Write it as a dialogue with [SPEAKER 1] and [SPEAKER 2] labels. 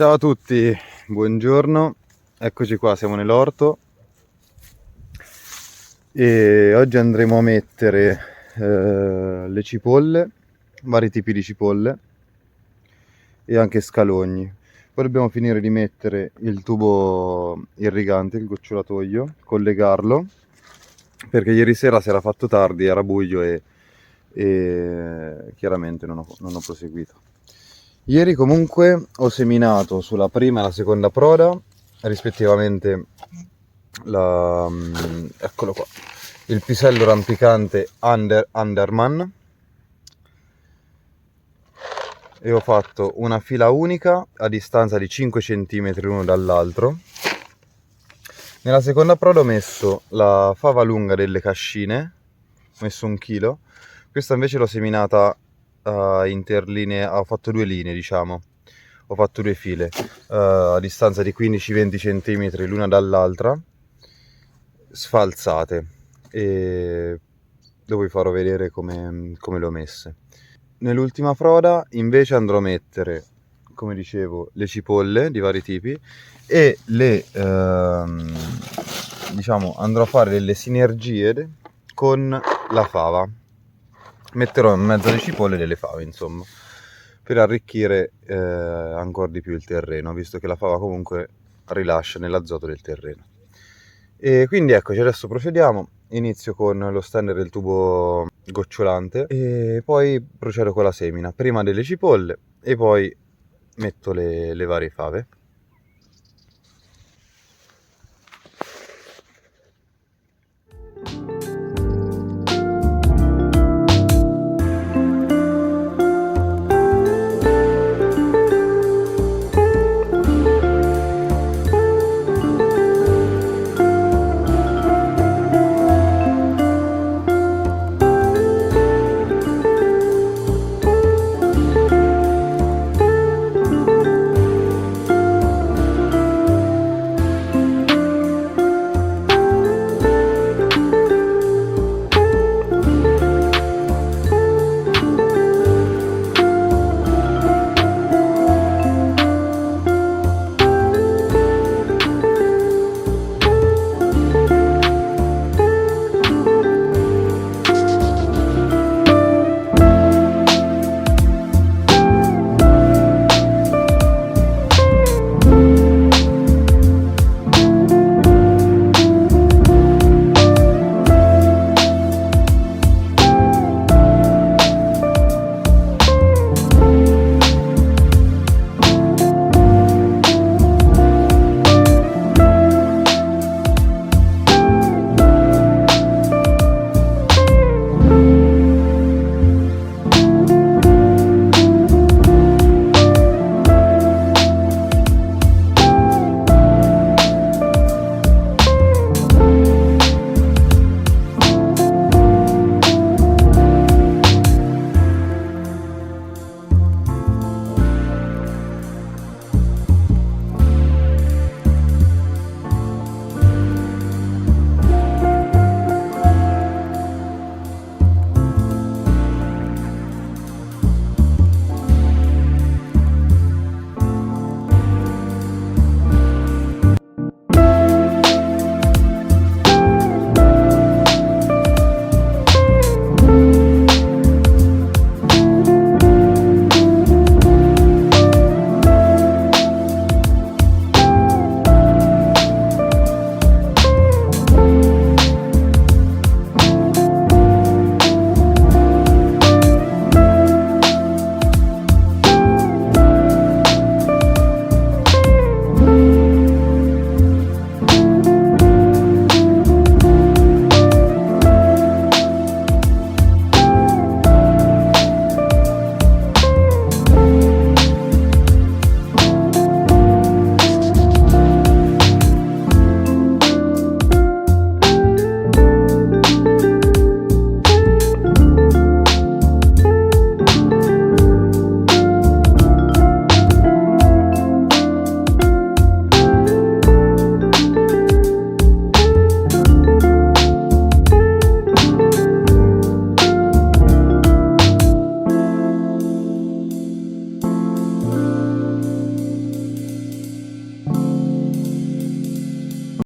[SPEAKER 1] Ciao a tutti, buongiorno, eccoci qua, siamo nell'orto e oggi andremo a mettere le cipolle, vari tipi di cipolle e anche scalogni. Poi dobbiamo finire di mettere il tubo irrigante, il gocciolatoio, collegarlo, perché ieri sera si era fatto tardi, era buio e chiaramente non ho proseguito. Ieri comunque ho seminato sulla prima e la seconda proda, rispettivamente eccolo qua, il pisello rampicante Aldreman, e ho fatto una fila unica a distanza di 5 cm l'uno dall'altro. Nella seconda proda ho messo la fava lunga delle Cascine, ho messo 1 chilo. Questa invece l'ho seminata interlinea, ho fatto 2 linee, diciamo. Ho fatto 2 file a distanza di 15-20 cm l'una dall'altra, sfalzate, e dopo vi farò vedere come le ho messe. Nell'ultima froda invece andrò a mettere, come dicevo, le cipolle di vari tipi e diciamo andrò a fare delle sinergie con la fava. Metterò in mezzo alle cipolle delle fave, insomma, per arricchire ancora di più il terreno, visto che la fava comunque rilascia nell'azoto del terreno. E quindi eccoci, adesso procediamo. Inizio con lo stendere del tubo gocciolante e poi procedo con la semina, prima delle cipolle e poi metto le varie fave.